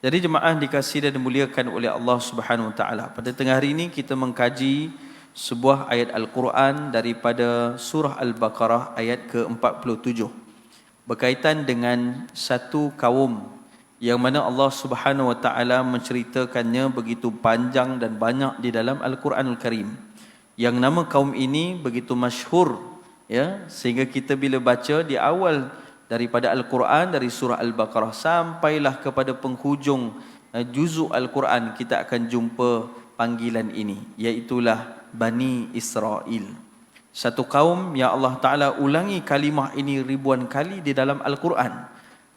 Jadi jemaah dikasihi dan dimuliakan oleh Allah Subhanahu wa taala. Pada tengah hari ini kita mengkaji sebuah ayat Al-Quran daripada surah Al-Baqarah ayat ke-47. Berkaitan dengan satu kaum yang mana Allah Subhanahu wa taala menceritakannya begitu panjang dan banyak di dalam Al-Quranul Karim. Yang nama kaum ini begitu masyhur, ya, sehingga kita bila baca di awal daripada Al-Quran, dari surah Al-Baqarah sampailah kepada penghujung juzuk Al-Quran, kita akan jumpa panggilan ini, iaitulah Bani Israel. Satu kaum yang Allah Ta'ala ulangi kalimah ini ribuan kali di dalam Al-Quran.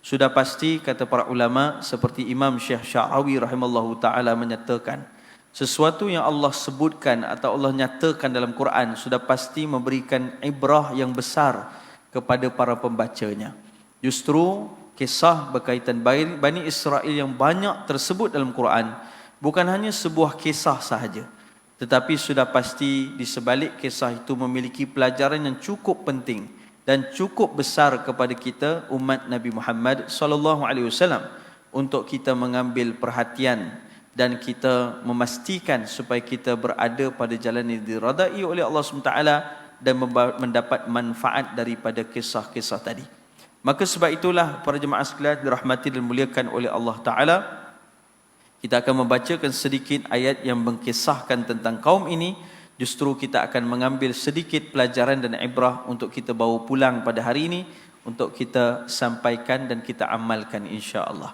Sudah pasti, kata para ulama, seperti Imam Syekh Sya'rawi rahimallahu ta'ala menyatakan, sesuatu yang Allah sebutkan atau Allah nyatakan dalam Quran sudah pasti memberikan ibrah yang besar kepada para pembacanya. Justru kisah berkaitan Bani Israel yang banyak tersebut dalam Quran bukan hanya sebuah kisah sahaja, tetapi sudah pasti di sebalik kisah itu memiliki pelajaran yang cukup penting dan cukup besar kepada kita umat Nabi Muhammad sallallahu alaihi wasallam untuk kita mengambil perhatian dan kita memastikan supaya kita berada pada jalan yang diridai oleh Allah SWT dan mendapat manfaat daripada kisah-kisah tadi. Maka sebab itulah para jemaah sekalian dirahmati dan dimuliakan oleh Allah Ta'ala, kita akan membacakan sedikit ayat yang mengkisahkan tentang kaum ini. Justru kita akan mengambil sedikit pelajaran dan ibrah untuk kita bawa pulang pada hari ini, untuk kita sampaikan dan kita amalkan insya-Allah.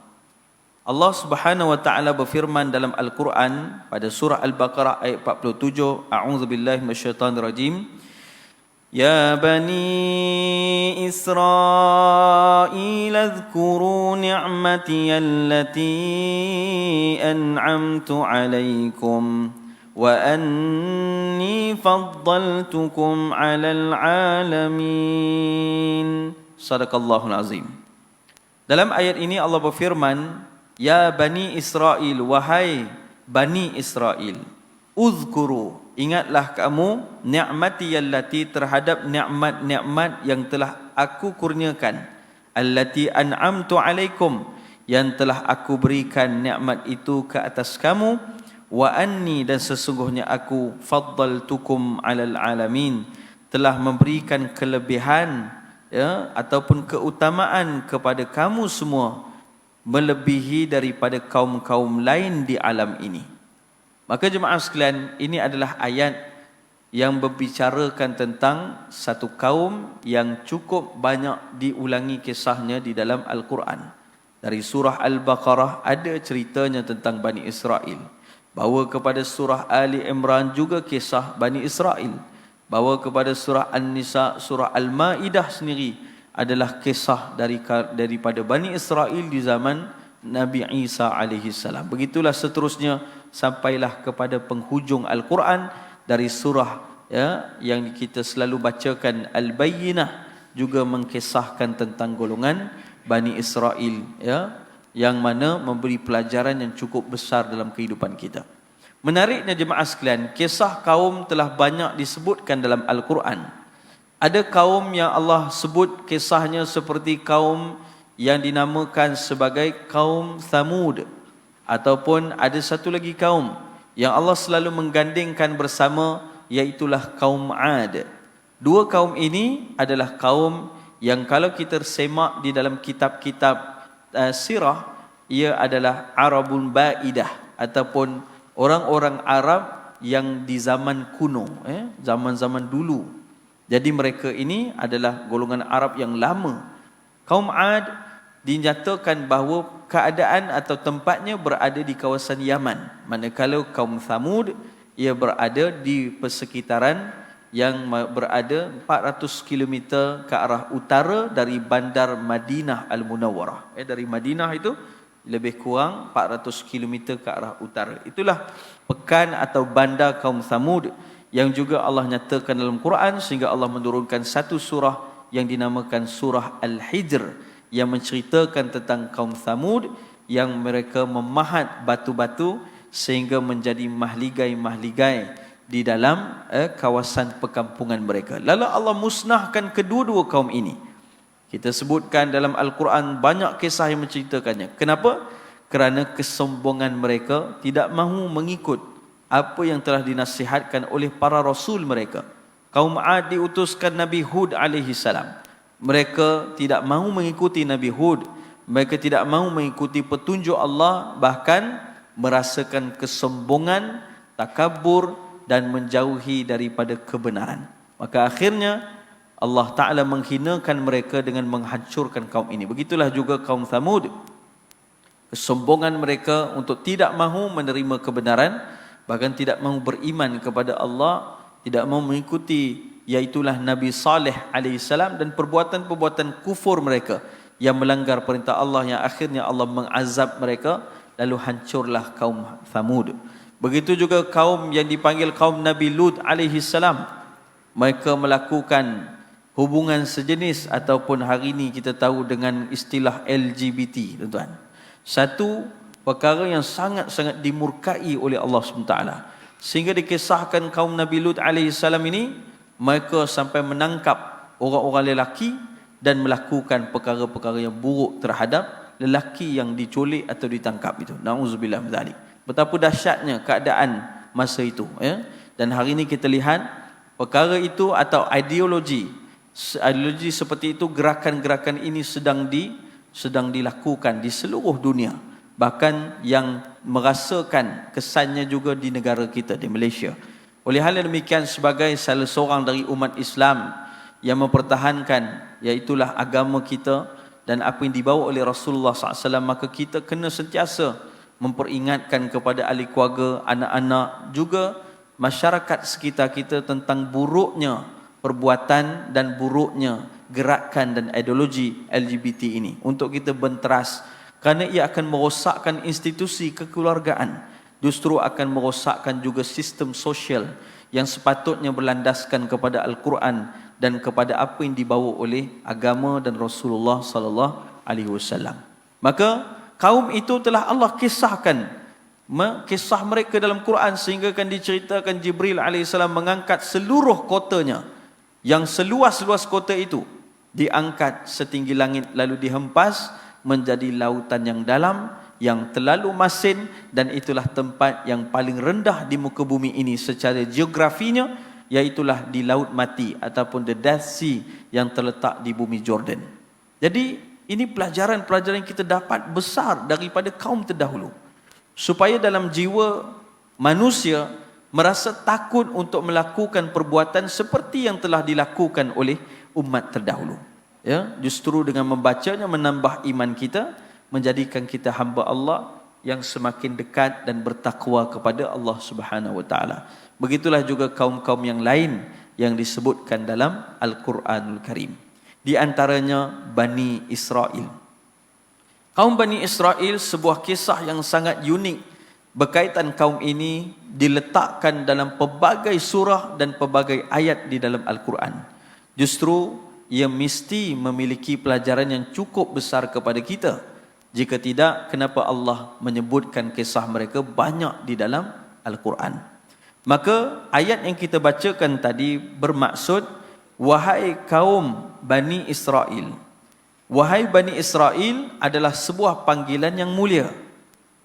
Allah Subhanahu wa taala berfirman dalam Al-Quran pada surah Al-Baqarah ayat 47, a'udzubillahi minasyaitonirrajim. Ya Bani Israel adhkuru ni'mati allati an'amtu alaikum wa anni faddaltukum 'alal 'alamin. Sadaqallahul azim. Dalam ayat ini Allah berfirman, ya Bani Israel, wahai Bani Israel, uzkuru, ingatlah kamu ni'mati allati, terhadap nikmat-nikmat yang telah aku kurniakan, allati an'amtu alaikum, yang telah aku berikan nikmat itu ke atas kamu, wa anni, dan sesungguhnya aku faddaltukum 'alal 'alamin, telah memberikan kelebihan, ya, ataupun keutamaan kepada kamu semua, melebihi daripada kaum-kaum lain di alam ini. Maka jemaah sekalian, ini adalah ayat yang berbicarakan tentang satu kaum yang cukup banyak diulangi kisahnya di dalam Al-Quran. Dari surah Al-Baqarah ada ceritanya tentang Bani Israel. Bawa kepada surah Ali Imran juga kisah Bani Israel. Bawa kepada surah An-Nisa, surah Al-Ma'idah sendiri adalah kisah daripada Bani Israel di zaman Nabi Isa alaihi salam. Begitulah seterusnya sampailah kepada penghujung Al-Quran dari surah, ya, yang kita selalu bacakan Al-Bayyinah, juga mengkisahkan tentang golongan Bani Israel, ya, yang mana memberi pelajaran yang cukup besar dalam kehidupan kita. Menariknya jemaah sekalian, kisah kaum telah banyak disebutkan dalam Al-Quran. Ada kaum yang Allah sebut kisahnya seperti kaum yang dinamakan sebagai kaum Thamud, ataupun ada satu lagi kaum yang Allah selalu menggandingkan bersama, iaitulah kaum Ad. Dua kaum ini adalah kaum yang kalau kita semak di dalam kitab-kitab sirah, ia adalah Arabun Ba'idah, ataupun orang-orang Arab yang di zaman kuno, zaman-zaman dulu. Jadi mereka ini adalah golongan Arab yang lama. Kaum Ad dinyatakan bahawa keadaan atau tempatnya berada di kawasan Yaman, manakala kaum Thamud ia berada di persekitaran yang berada 400 km ke arah utara dari bandar Madinah Al-Munawwarah. Dari Madinah itu lebih kurang 400 km ke arah utara. Itulah pekan atau bandar kaum Thamud yang juga Allah nyatakan dalam Quran, sehingga Allah menurunkan satu surah yang dinamakan surah Al-Hijr, yang menceritakan tentang kaum Thamud yang mereka memahat batu-batu sehingga menjadi mahligai-mahligai di dalam kawasan perkampungan mereka. Lalu Allah musnahkan kedua-dua kaum ini. Kita sebutkan dalam Al-Quran banyak kisah yang menceritakannya. Kenapa? kerana kesombongan mereka tidak mahu mengikut apa yang telah dinasihatkan oleh para rasul mereka. Kaum Ad diutuskan Nabi Hud alaihi salam. Mereka tidak mahu mengikuti Nabi Hud. Mereka tidak mahu mengikuti petunjuk Allah, bahkan merasakan kesombongan, takabur dan menjauhi daripada kebenaran. Maka akhirnya Allah Ta'ala menghinakan mereka dengan menghancurkan kaum ini. Begitulah juga kaum Thamud. Kesombongan mereka untuk tidak mahu menerima kebenaran, bahkan tidak mahu beriman kepada Allah, tidak mahu mengikuti iaitulah Nabi Saleh alaihissalam, dan perbuatan-perbuatan kufur mereka yang melanggar perintah Allah, yang akhirnya Allah mengazab mereka, lalu hancurlah kaum Thamud. Begitu juga kaum yang dipanggil kaum Nabi Lut alaihissalam. Mereka melakukan hubungan sejenis ataupun hari ini kita tahu dengan istilah LGBT, tuan-tuan. Satu perkara yang sangat-sangat dimurkai oleh Allah SWT. Sehingga dikisahkan kaum Nabi Lut alaihissalam ini, mereka sampai menangkap orang-orang lelaki dan melakukan perkara-perkara yang buruk terhadap lelaki yang diculik atau ditangkap itu. Na'udzubillah min dzalik. Betapa dahsyatnya keadaan masa itu, ya. Dan hari ini kita lihat perkara itu atau ideologi seperti itu, gerakan-gerakan ini sedang dilakukan di seluruh dunia. Bahkan yang merasakan kesannya juga di negara kita, di Malaysia. Oleh hal yang demikian, sebagai salah seorang dari umat Islam yang mempertahankan iaitulah agama kita dan apa yang dibawa oleh Rasulullah SAW, maka kita kena sentiasa memperingatkan kepada ahli keluarga, anak-anak, juga masyarakat sekitar kita tentang buruknya perbuatan dan buruknya gerakan dan ideologi LGBT ini, untuk kita benteras, kerana ia akan merosakkan institusi kekeluargaan, justru akan merosakkan juga sistem sosial yang sepatutnya berlandaskan kepada Al-Quran dan kepada apa yang dibawa oleh agama dan Rasulullah sallallahu alaihi wasallam. Maka kaum itu telah Allah kisahkan kisah mereka dalam Quran, sehingga kan diceritakan Jibril alaihissalam mengangkat seluruh kotanya, yang seluas-luas kota itu diangkat setinggi langit, lalu dihempas menjadi lautan yang dalam, yang terlalu masin, dan itulah tempat yang paling rendah di muka bumi ini secara geografinya, iaitulah di Laut Mati ataupun the Dead Sea yang terletak di bumi Jordan. Jadi ini pelajaran-pelajaran yang kita dapat besar daripada kaum terdahulu, supaya dalam jiwa manusia merasa takut untuk melakukan perbuatan seperti yang telah dilakukan oleh umat terdahulu. Ya, justru dengan membacanya menambah iman kita, menjadikan kita hamba Allah yang semakin dekat dan bertakwa kepada Allah Subhanahu wa taala. Begitulah juga kaum-kaum yang lain yang disebutkan dalam Al-Quranul Karim. Di antaranya Bani Israel. Kaum Bani Israel, sebuah kisah yang sangat unik berkaitan kaum ini, diletakkan dalam pelbagai surah dan pelbagai ayat di dalam Al-Quran. Justru ia mesti memiliki pelajaran yang cukup besar kepada kita. Jika tidak, kenapa Allah menyebutkan kisah mereka banyak di dalam Al-Quran? Maka ayat yang kita bacakan tadi bermaksud, wahai kaum Bani Israel. Wahai Bani Israel adalah sebuah panggilan yang mulia,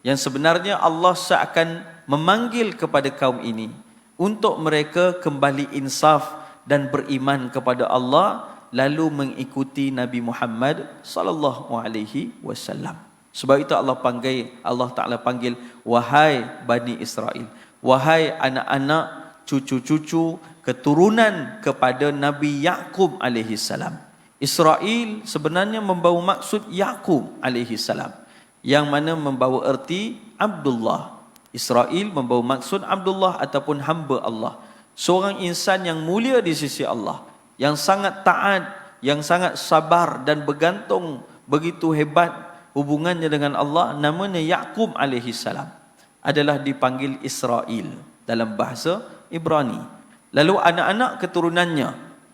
yang sebenarnya Allah seakan memanggil kepada kaum ini untuk mereka kembali insaf dan beriman kepada Allah, lalu mengikuti Nabi Muhammad sallallahu alaihi wasallam. Sebab itu Allah Taala panggil wahai Bani Israel, wahai anak-anak, cucu-cucu, keturunan kepada Nabi Yaqub alaihi salam. Israel sebenarnya membawa maksud Yaqub alaihi salam, yang mana membawa erti Abdullah. Israel membawa maksud Abdullah ataupun hamba Allah, seorang insan yang mulia di sisi Allah, yang sangat taat, yang sangat sabar dan bergantung begitu hebat hubungannya dengan Allah. Namanya Yaqub alaihi salam, adalah dipanggil Israel dalam bahasa Ibrani. Lalu anak-anak keturunannya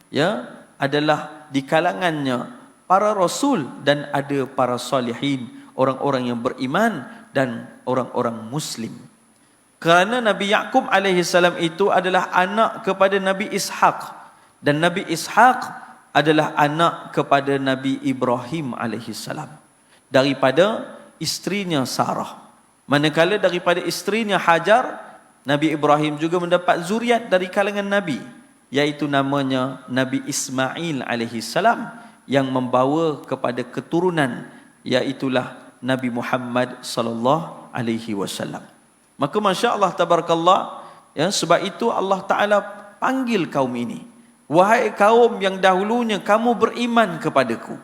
ya adalah di kalangannya para rasul dan ada para salihin, orang-orang yang beriman dan orang-orang muslim. Kerana Nabi Yaqub alaihi salam itu adalah anak kepada Nabi Ishaq, dan Nabi Ishaq adalah anak kepada Nabi Ibrahim alaihi salam. Daripada isterinya Sarah. Manakala daripada isterinya Hajar, Nabi Ibrahim juga mendapat zuriat dari kalangan Nabi, iaitu namanya Nabi Ismail alaihi salam, yang membawa kepada keturunan, iaitulah Nabi Muhammad sallallahu alaihi wasallam. Maka masya-Allah tabarakallah, ya, sebab itu Allah Taala panggil kaum ini, wahai kaum yang dahulunya kamu beriman kepadaku.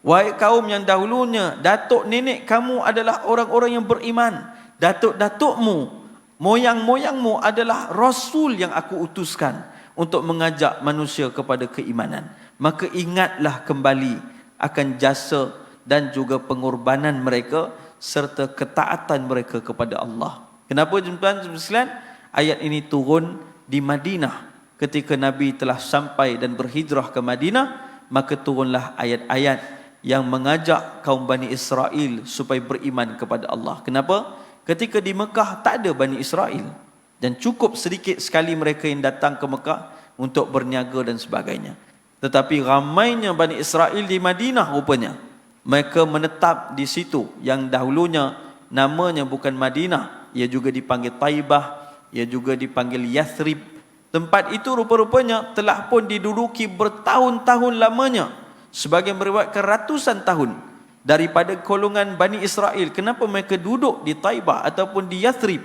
Wahai kaum yang dahulunya datuk nenek kamu adalah orang-orang yang beriman. Datuk-datukmu, moyang-moyangmu adalah rasul yang aku utuskan untuk mengajak manusia kepada keimanan. Maka ingatlah kembali akan jasa dan juga pengorbanan mereka serta ketaatan mereka kepada Allah. Kenapa tuan-tuan sekalian? Ayat ini turun di Madinah ketika Nabi telah sampai dan berhijrah ke Madinah, maka turunlah ayat-ayat yang mengajak kaum Bani Israel supaya beriman kepada Allah. Kenapa? Ketika di Mekah tak ada Bani Israel, dan cukup sedikit sekali mereka yang datang ke Mekah untuk berniaga dan sebagainya. Tetapi ramainya Bani Israel di Madinah rupanya. Mereka menetap di situ yang dahulunya namanya bukan Madinah, ia juga dipanggil Taibah, ia juga dipanggil Yathrib. Tempat itu rupa-rupanya telah pun diduduki bertahun-tahun lamanya. Sebagian meriwayatkan ratusan tahun daripada golongan Bani Israel. Kenapa mereka duduk di Taibah ataupun di Yathrib?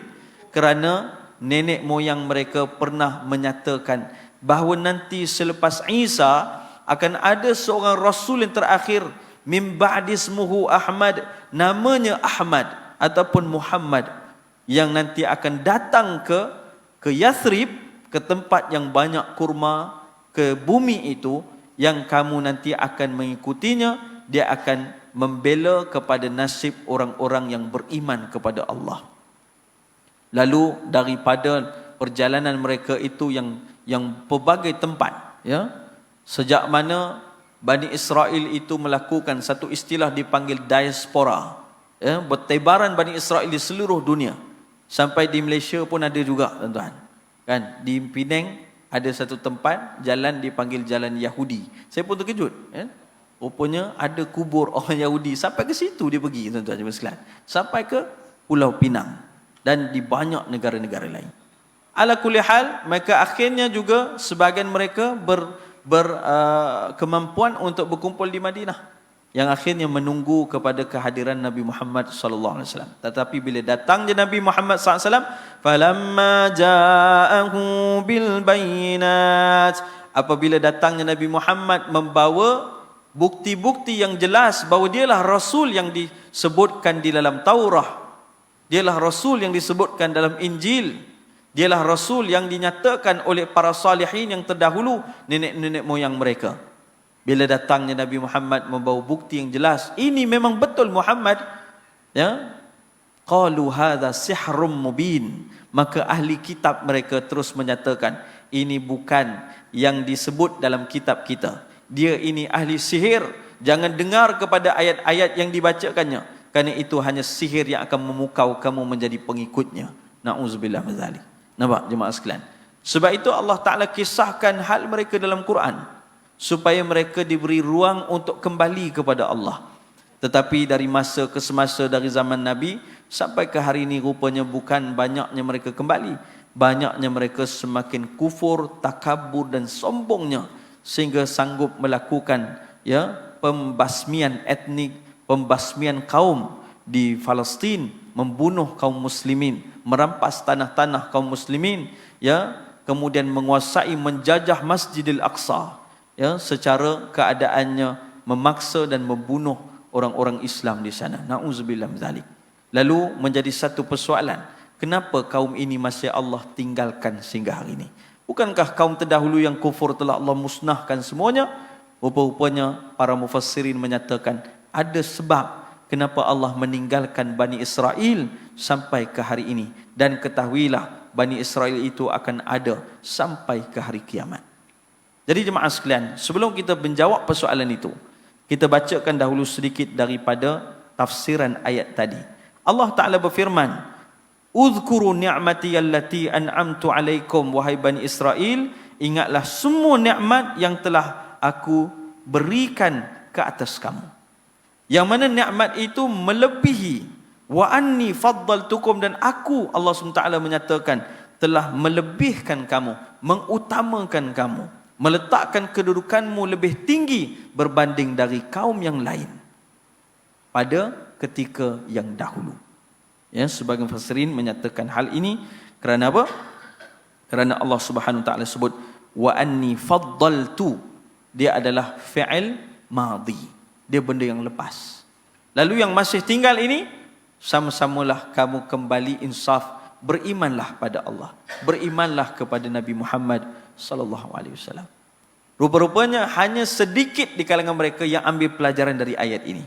Kerana nenek moyang mereka pernah menyatakan bahawa nanti selepas Isa akan ada seorang Rasul yang terakhir, min ba'di ismuhu Ahmad, namanya Ahmad ataupun Muhammad, yang nanti akan datang ke Yathrib, ke tempat yang banyak kurma, ke bumi itu, yang kamu nanti akan mengikutinya. Dia akan membela kepada nasib orang-orang yang beriman kepada Allah. Lalu daripada perjalanan mereka itu yang pelbagai tempat, ya, sejak mana Bani Israel itu melakukan satu istilah dipanggil diaspora, ya, bertebaran Bani Israel di seluruh dunia. Sampai di Malaysia pun ada juga, tuan-tuan. Kan, di Penang ada satu tempat jalan dipanggil Jalan Yahudi. Saya pun terkejut, ya. Rupanya ada kubur orang Yahudi sampai ke situ dia pergi, tuan-tuan sekalian. Sampai ke Pulau Pinang dan di banyak negara-negara lain. Ala kulli hal, mereka akhirnya juga sebahagian mereka berkemampuan untuk berkumpul di Madinah, yang akhirnya menunggu kepada kehadiran Nabi Muhammad sallallahu alaihi wasallam. Tetapi bila datangnya Nabi Muhammad sallallahu alaihi wasallam, falamma ja'ahu bil bayinat, apabila datangnya Nabi Muhammad membawa bukti-bukti yang jelas bahawa dialah rasul yang disebutkan di dalam Taurah, dialah rasul yang disebutkan dalam Injil, dialah rasul yang dinyatakan oleh para salihin yang terdahulu, nenek-nenek moyang mereka. Bila datangnya Nabi Muhammad membawa bukti yang jelas, ini memang betul Muhammad, ya, qalu hadza sihrum mubin, maka ahli kitab mereka terus menyatakan ini bukan yang disebut dalam kitab kita, dia ini ahli sihir, jangan dengar kepada ayat-ayat yang dibacakannya, kerana itu hanya sihir yang akan memukau kamu menjadi pengikutnya. Na'udzubillah min zalik. Nampak jemaah sekalian? Sebab itu Allah Ta'ala kisahkan hal mereka dalam Quran supaya mereka diberi ruang untuk kembali kepada Allah. Tetapi dari masa ke semasa, dari zaman Nabi sampai ke hari ini, rupanya bukan banyaknya mereka kembali, banyaknya mereka semakin kufur, takabur dan sombongnya, sehingga sanggup melakukan, ya, pembasmian etnik, pembasmian kaum di Palestin, membunuh kaum muslimin, merampas tanah-tanah kaum muslimin, ya, kemudian menguasai, menjajah Masjidil Aqsa, ya, secara keadaannya memaksa dan membunuh orang-orang Islam di sana. Na'udzubillah min zalik. Lalu menjadi satu persoalan, kenapa kaum ini masih Allah tinggalkan sehingga hari ini? Bukankah kaum terdahulu yang kufur telah Allah musnahkan semuanya? Rupa-rupanya para mufassirin menyatakan ada sebab kenapa Allah meninggalkan Bani Israel sampai ke hari ini. Dan ketahuilah, Bani Israel itu akan ada sampai ke hari kiamat. Jadi jemaah sekalian, sebelum kita menjawab persoalan itu, kita bacakan dahulu sedikit daripada tafsiran ayat tadi. Allah Ta'ala berfirman, Uzkuru ni'mati allati an'amtu alaikum, wahai Bani Israel, ingatlah semua nikmat yang telah aku berikan ke atas kamu. Yang mana nikmat itu melebihi Wa anni faddaltukum, dan aku Allah SWT menyatakan telah melebihkan kamu, mengutamakan kamu, meletakkan kedudukanmu lebih tinggi berbanding dari kaum yang lain pada ketika yang dahulu. Ya, sebagian mufassirin menyatakan hal ini kerana apa? Kerana Allah Subhanahu Wa Taala sebut wa anni faddaltu, dia adalah fi'il madhi, dia benda yang lepas. Lalu yang masih tinggal ini, sama-samalah kamu kembali insaf, berimanlah pada Allah, berimanlah kepada Nabi Muhammad sallallahu alaihi wasallam. Rupa-rupanya hanya sedikit di kalangan mereka yang ambil pelajaran dari ayat ini.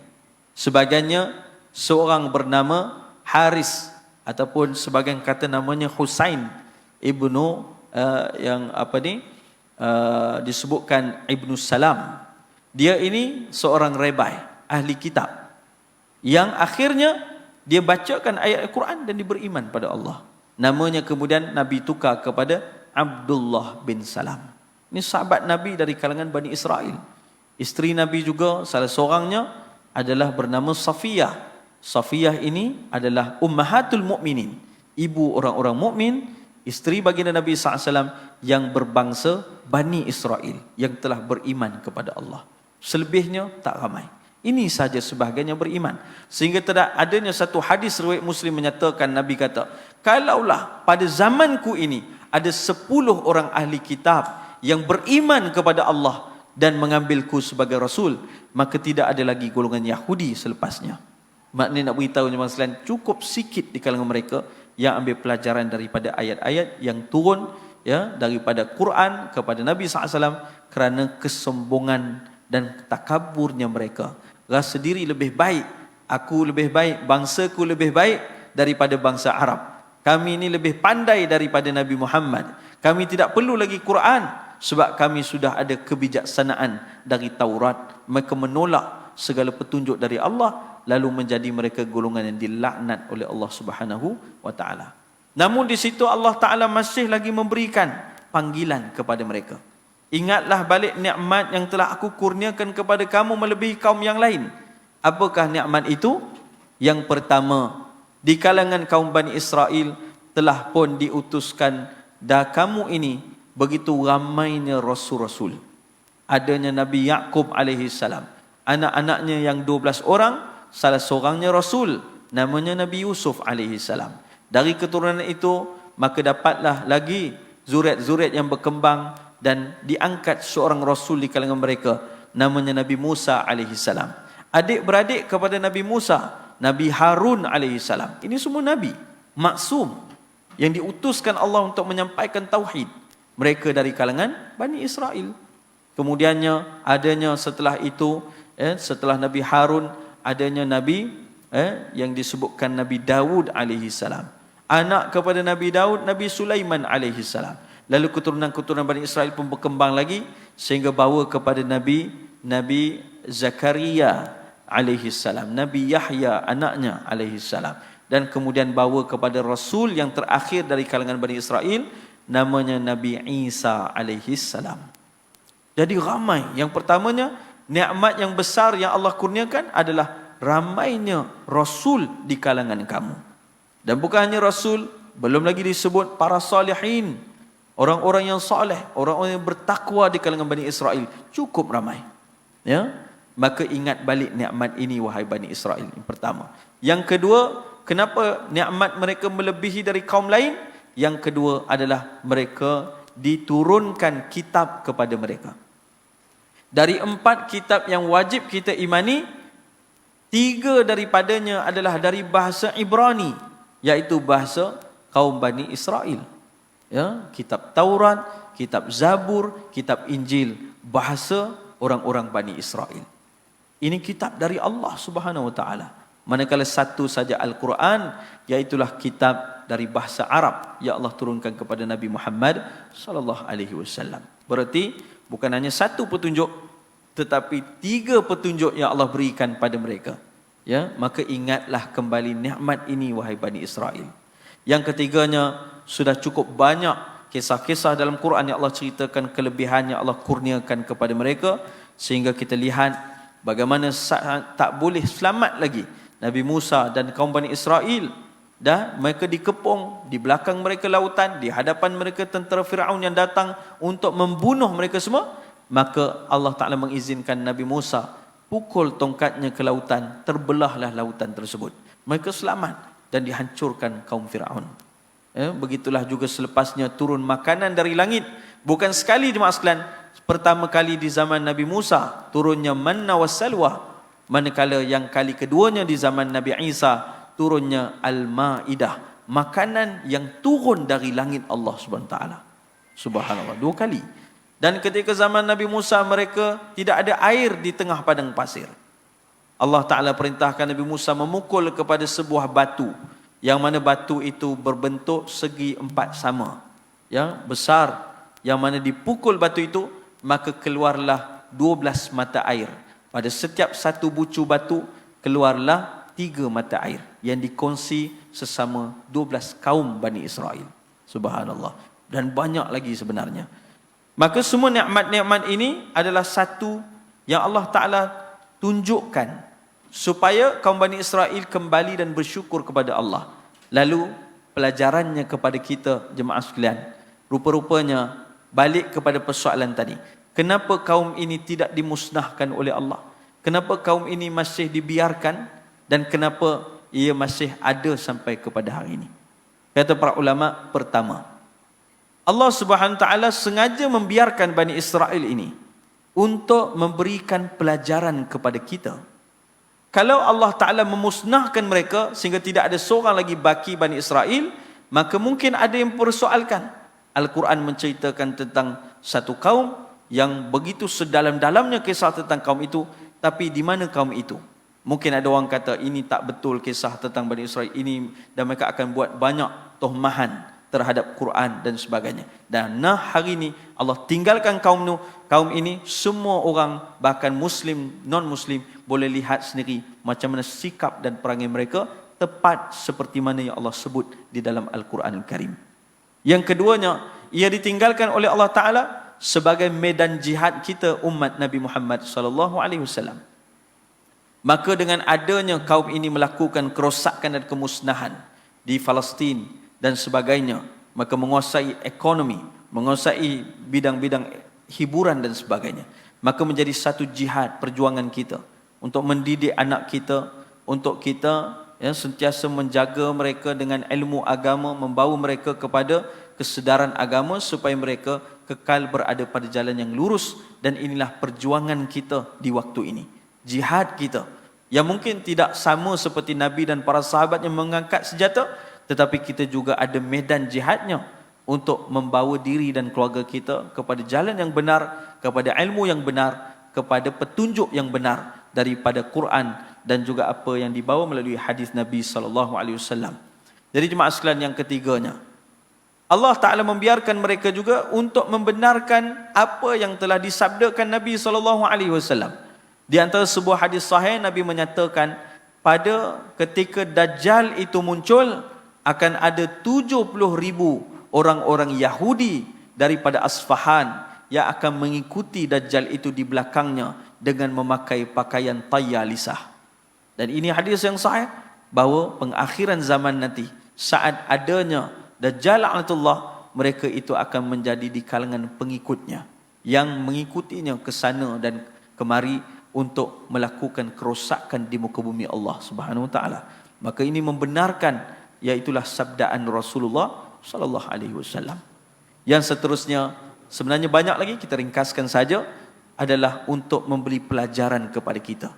Sebagiannya seorang bernama Haris, ataupun sebagian kata namanya Husain ibnu disebutkan Ibnu Salam. Dia ini seorang rabai, ahli kitab, yang akhirnya dia bacakan ayat Al-Quran dan dia beriman pada Allah. Namanya kemudian Nabi tukar kepada Abdullah bin Salam. Ini sahabat Nabi dari kalangan Bani Israel. Isteri Nabi juga salah seorangnya adalah bernama Safiyah. Safiyah ini adalah ummahatul mukminin, ibu orang-orang mukmin, isteri baginda Nabi SAW yang berbangsa Bani Israel, yang telah beriman kepada Allah. Selebihnya tak ramai. Ini saja sebahagian yang beriman. Sehingga tidak adanya satu hadis riwayat Muslim menyatakan Nabi kata, kalaulah pada zamanku ini ada 10 orang ahli kitab yang beriman kepada Allah dan mengambilku sebagai Rasul, maka tidak ada lagi golongan Yahudi selepasnya. Maknanya nak beritahu jemaah sekalian, cukup sikit di kalangan mereka yang ambil pelajaran daripada ayat-ayat yang turun ya daripada Quran kepada Nabi SAW kerana kesombongan dan takaburnya mereka. Rasa diri lebih baik, aku lebih baik, bangsaku lebih baik daripada bangsa Arab. Kami ini lebih pandai daripada Nabi Muhammad. Kami tidak perlu lagi Quran sebab kami sudah ada kebijaksanaan dari Taurat. Mereka menolak segala petunjuk dari Allah, lalu menjadi mereka golongan yang dilaknat oleh Allah Subhanahu wa taala. Namun di situ Allah Taala masih lagi memberikan panggilan kepada mereka. Ingatlah balik nikmat yang telah aku kurniakan kepada kamu melebihi kaum yang lain. Apakah nikmat itu? Yang pertama, di kalangan kaum Bani Israel telah pun diutuskan dah kamu ini begitu ramainya rasul-rasul. Adanya Nabi Yaqub alaihi salam, anak-anaknya yang 12 orang, salah seorangnya Rasul, namanya Nabi Yusuf alaihi salam. Dari keturunan itu, maka dapatlah lagi zuriat-zuriat yang berkembang dan diangkat seorang Rasul di kalangan mereka, namanya Nabi Musa alaihi salam. Adik-beradik kepada Nabi Musa, Nabi Harun alaihi salam. Ini semua Nabi, maksum, yang diutuskan Allah untuk menyampaikan tauhid. Mereka dari kalangan Bani Israel. Kemudiannya adanya setelah itu, setelah Nabi Harun, adanya Nabi yang disebutkan Nabi Dawud alaihi salam. Anak kepada Nabi Dawud, Nabi Sulaiman alaihi salam. Lalu keturunan-keturunan Bani Israel pun berkembang lagi sehingga bawa kepada Nabi Zakaria alaihi salam, Nabi Yahya anaknya alaihi salam, dan kemudian bawa kepada Rasul yang terakhir dari kalangan Bani Israel, namanya Nabi Isa alaihi salam. Jadi ramai. Yang pertamanya, nikmat yang besar yang Allah kurniakan adalah ramainya Rasul di kalangan kamu. Dan bukan hanya Rasul, belum lagi disebut para salihin, orang-orang yang saleh, orang-orang yang bertakwa di kalangan Bani Israel, cukup ramai. Ya, maka ingat balik nikmat ini wahai Bani Israel. Yang pertama. Yang kedua, kenapa nikmat mereka melebihi dari kaum lain? Yang kedua adalah mereka diturunkan kitab kepada mereka. Dari 4 kitab yang wajib kita imani, 3 daripadanya adalah dari bahasa Ibrani, iaitu bahasa kaum Bani Israel. Ya, kitab Taurat, kitab Zabur, kitab Injil, bahasa orang-orang Bani Israel. Ini kitab dari Allah Subhanahu wa taala. Manakala satu saja Al-Quran, iaitulah kitab dari bahasa Arab yang Allah turunkan kepada Nabi Muhammad sallallahu alaihi wasallam. Berarti bukan hanya satu petunjuk, tetapi 3 petunjuk yang Allah berikan pada mereka. Ya, maka ingatlah kembali nikmat ini wahai Bani Israel. Yang ketiganya, sudah cukup banyak kisah-kisah dalam Quran yang Allah ceritakan kelebihan yang Allah kurniakan kepada mereka, sehingga kita lihat bagaimana tak boleh selamat lagi Nabi Musa dan kaum Bani Israel, dan mereka dikepung, di belakang mereka lautan, di hadapan mereka tentera Firaun yang datang untuk membunuh mereka semua. Maka Allah Ta'ala mengizinkan Nabi Musa pukul tongkatnya ke lautan, terbelahlah lautan tersebut. Mereka selamat dan dihancurkan kaum Firaun. Begitulah juga selepasnya turun makanan dari langit. Bukan sekali jemaah sekalian, pertama kali di zaman Nabi Musa turunnya manna wassalwa, manakala yang kali keduanya di zaman Nabi Isa turunnya Al-Maidah, makanan yang turun dari langit Allah Subhanahu Wa Taala. Subhanallah, 2 kali. Dan ketika zaman Nabi Musa mereka tidak ada air di tengah padang pasir. Allah Ta'ala perintahkan Nabi Musa memukul kepada sebuah batu, yang mana batu itu berbentuk segi 4 sama, yang besar, yang mana dipukul batu itu, maka keluarlah 12 mata air. Pada setiap satu bucu batu, keluarlah 3 mata air, yang dikongsi sesama 12 kaum Bani Israel. Subhanallah. Dan banyak lagi sebenarnya. Maka semua nikmat-nikmat ini adalah satu yang Allah Ta'ala tunjukkan supaya kaum Bani Israel kembali dan bersyukur kepada Allah. Lalu pelajarannya kepada kita jemaah sekalian, rupa-rupanya balik kepada persoalan tadi. Kenapa kaum ini tidak dimusnahkan oleh Allah? Kenapa kaum ini masih dibiarkan? Dan kenapa ia masih ada sampai kepada hari ini? Kata para ulama, pertama, Allah Subhanahu Wa Taala sengaja membiarkan Bani Israel ini untuk memberikan pelajaran kepada kita. Kalau Allah Ta'ala memusnahkan mereka sehingga tidak ada seorang lagi baki Bani Israel, maka mungkin ada yang persoalkan. Al-Quran menceritakan tentang satu kaum yang begitu sedalam-dalamnya kisah tentang kaum itu, tapi di mana kaum itu? Mungkin ada orang kata ini tak betul kisah tentang Bani Israel ini, dan mereka akan buat banyak tuhmahan terhadap Quran dan sebagainya. Dan hari ini Allah tinggalkan kaum ini, semua orang bahkan Muslim, non-Muslim boleh lihat sendiri macam mana sikap dan perangai mereka tepat seperti mana yang Allah sebut di dalam Al-Quran Al-Karim. Yang keduanya, ia ditinggalkan oleh Allah Ta'ala sebagai medan jihad kita umat Nabi Muhammad SAW. Maka dengan adanya kaum ini melakukan kerosakan dan kemusnahan di Palestin dan sebagainya, maka menguasai ekonomi, menguasai bidang-bidang hiburan dan sebagainya, maka menjadi satu jihad perjuangan kita untuk mendidik anak kita, untuk kita sentiasa menjaga mereka dengan ilmu agama, membawa mereka kepada kesedaran agama supaya mereka kekal berada pada jalan yang lurus. Dan inilah perjuangan kita di waktu ini, jihad kita yang mungkin tidak sama seperti Nabi dan para sahabat yang mengangkat senjata, tetapi kita juga ada medan jihadnya untuk membawa diri dan keluarga kita kepada jalan yang benar, kepada ilmu yang benar, kepada petunjuk yang benar daripada Quran dan juga apa yang dibawa melalui hadis Nabi SAW. Jadi jemaah sekalian, yang ketiganya, Allah Ta'ala membiarkan mereka juga untuk membenarkan apa yang telah disabdakan Nabi SAW. Di antara sebuah hadis sahih, Nabi menyatakan pada ketika Dajjal itu muncul, akan ada 70,000 orang-orang Yahudi daripada Asfahan yang akan mengikuti Dajjal itu di belakangnya dengan memakai pakaian tayalisah. Dan ini hadis yang sahih bahawa pengakhiran zaman nanti, saat adanya Dajjal la'natullah, mereka itu akan menjadi di kalangan pengikutnya yang mengikutinya ke sana dan kemari untuk melakukan kerosakan di muka bumi Allah Subhanahu Wa Taala. Maka ini membenarkan, iaitulah sabdaan Rasulullah sallallahu alaihi wasallam. Yang seterusnya sebenarnya banyak lagi, kita ringkaskan saja, adalah untuk memberi pelajaran kepada kita.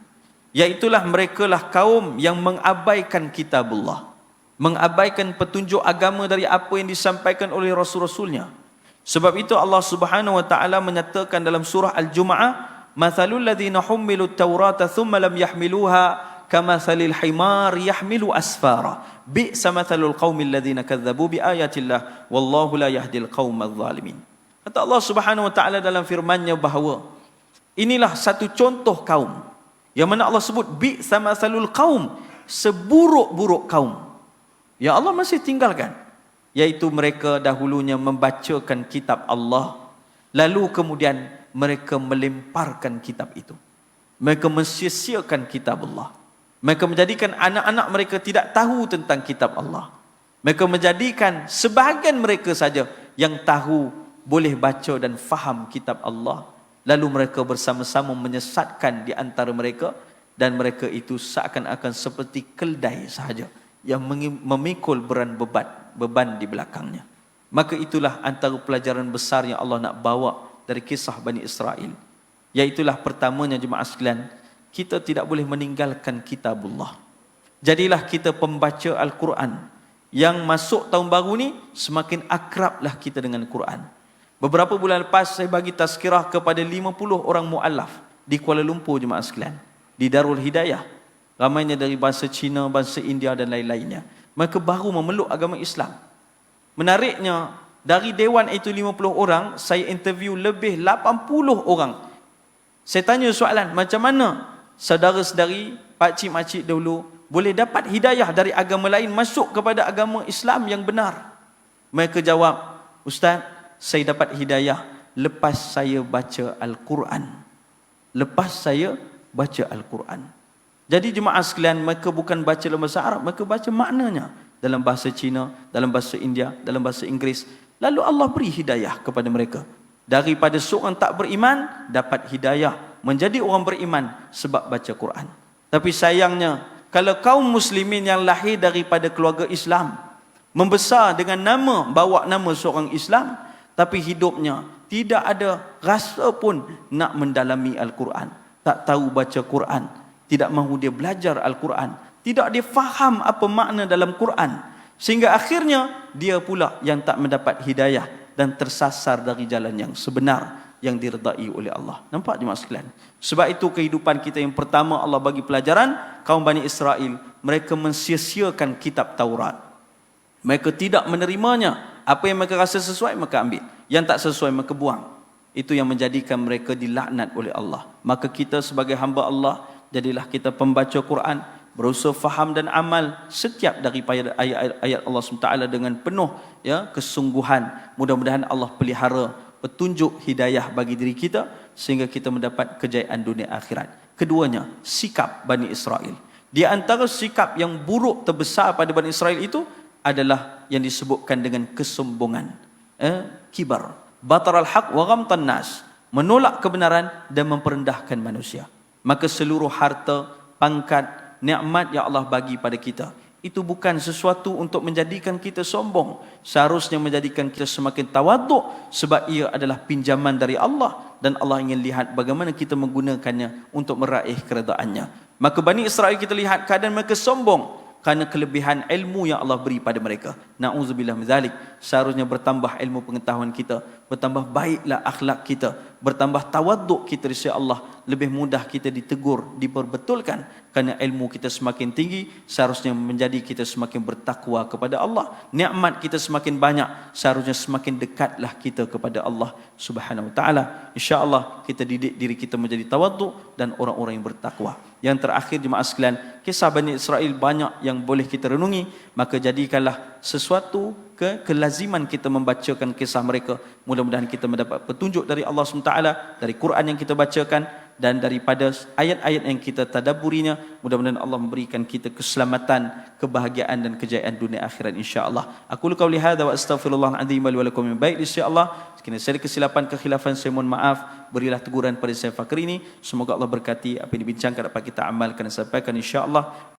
Iaitulah merekalah kaum yang mengabaikan kitabullah, mengabaikan petunjuk agama dari apa yang disampaikan oleh rasul-rasulnya. Sebab itu Allah Subhanahu Wa Taala menyatakan dalam surah Al-Jumu'ah, "Mathalul ladzina hummilut Taurata thumma lam yahmiluha kamathalil himar yahmilu asfara bi'sa mathalul qaumil ladzina kadzdzabu biayatillah wallahu la yahdil qaumadz zalimin." Kata Allah Subhanahu Wa Taala dalam firman-Nya bahawa inilah satu contoh kaum yang mana Allah sebut bi'sa mathalul qaum, seburuk-buruk kaum yang Allah masih tinggalkan, iaitu mereka dahulunya membacakan kitab Allah, lalu kemudian mereka melemparkan kitab itu, mereka mensia-siakan kitab Allah, Mereka menjadikan anak-anak mereka tidak tahu tentang kitab Allah. Mereka menjadikan sebahagian mereka saja yang tahu, boleh baca dan faham kitab Allah. Lalu mereka bersama-sama menyesatkan di antara mereka, dan mereka itu seakan-akan seperti keldai sahaja yang memikul beban di belakangnya. Maka itulah antara pelajaran besar yang Allah nak bawa dari kisah Bani Israel. Iaitulah pertamanya jemaah sekalian, kita tidak boleh meninggalkan kitabullah. Jadilah kita pembaca Al-Quran. Yang masuk tahun baru ni, semakin akrablah kita dengan Quran. Beberapa bulan lepas saya bagi tazkirah kepada 50 orang mu'allaf di Kuala Lumpur jemaah sekalian, di Darul Hidayah. Ramainya dari bahasa Cina, bahasa India dan lain-lainnya. Mereka baru memeluk agama Islam. Menariknya, dari dewan itu 50 orang, saya interview lebih 80 orang. Saya tanya soalan, macam mana saudara-saudari, pakcik-makcik dahulu boleh dapat hidayah dari agama lain masuk kepada agama Islam yang benar? Mereka jawab, Ustaz, saya dapat hidayah lepas saya baca Al-Quran. Lepas saya baca Al-Quran. Jadi jemaah sekalian, mereka bukan baca dalam bahasa Arab, mereka baca maknanya dalam bahasa Cina, dalam bahasa India, dalam bahasa Inggeris. Lalu Allah beri hidayah kepada mereka. Daripada seorang tak beriman, dapat hidayah menjadi orang beriman sebab baca Quran. Tapi sayangnya, kalau kaum muslimin yang lahir daripada keluarga Islam, membesar dengan nama, bawa nama seorang Islam, tapi hidupnya tidak ada rasa pun nak mendalami Al-Quran, tak tahu baca Quran, tidak mahu dia belajar Al-Quran, tidak dia faham apa makna dalam Quran, sehingga akhirnya dia pula yang tak mendapat hidayah dan tersasar dari jalan yang sebenar yang diredai oleh Allah. Nampak jemaah sekalian? Sebab itu kehidupan kita yang pertama Allah bagi pelajaran, kaum Bani Israel, mereka mensia-siakan kitab Taurat. Mereka tidak menerimanya. Apa yang mereka rasa sesuai, maka ambil. Yang tak sesuai, maka buang. Itu yang menjadikan mereka dilaknat oleh Allah. Maka kita sebagai hamba Allah, jadilah kita pembaca Quran, berusaha faham dan amal setiap daripada ayat-ayat Allah SWT dengan penuh kesungguhan. Mudah-mudahan Allah pelihara petunjuk hidayah bagi diri kita sehingga kita mendapat kejayaan dunia akhirat. Keduanya, sikap Bani Israel. Di antara sikap yang buruk terbesar pada Bani Israel itu adalah yang disebutkan dengan kesombongan. Kibar. Bataral haq wa ghamtan nas. Menolak kebenaran dan memperendahkan manusia. Maka seluruh harta, pangkat, nikmat yang Allah bagi pada kita, itu bukan sesuatu untuk menjadikan kita sombong. Seharusnya menjadikan kita semakin tawaduk, sebab ia adalah pinjaman dari Allah dan Allah ingin lihat bagaimana kita menggunakannya untuk meraih keredaannya. Maka Bani Israel kita lihat keadaan mereka sombong kerana kelebihan ilmu yang Allah beri pada mereka. Na'udzubillah min zalik. Seharusnya bertambah ilmu pengetahuan kita, bertambah baiklah akhlak kita, bertambah tawaduk kita di sisi Allah, lebih mudah kita ditegur, diperbetulkan. Kerana ilmu kita semakin tinggi, seharusnya menjadi kita semakin bertakwa kepada Allah. Nikmat kita semakin banyak, seharusnya semakin dekatlah kita kepada Allah Subhanahu wa taala. Insya-Allah kita didik diri kita menjadi tawaduk dan orang-orang yang bertakwa. Yang terakhir jemaah sekalian, kisah Bani Israel banyak yang boleh kita renungi, maka jadikanlah sesuatu kelaziman kita membacakan kisah mereka. Mudah-mudahan kita mendapat petunjuk dari Allah SWT, dari Quran yang kita bacakan dan daripada ayat-ayat yang kita tadabburinya. Mudah-mudahan Allah memberikan kita keselamatan, kebahagiaan dan kejayaan dunia akhirat insya-Allah. Aku qauli hadza wa astaghfirullahal azim wa lakum min baik insya-Allah. Sekiranya saya ada kesilapan kekhilafan, saya mohon maaf. Berilah teguran pada saya fakir ini. Semoga Allah berkati apa yang dibincangkan dapat kita amalkan dan sampaikan insya-Allah.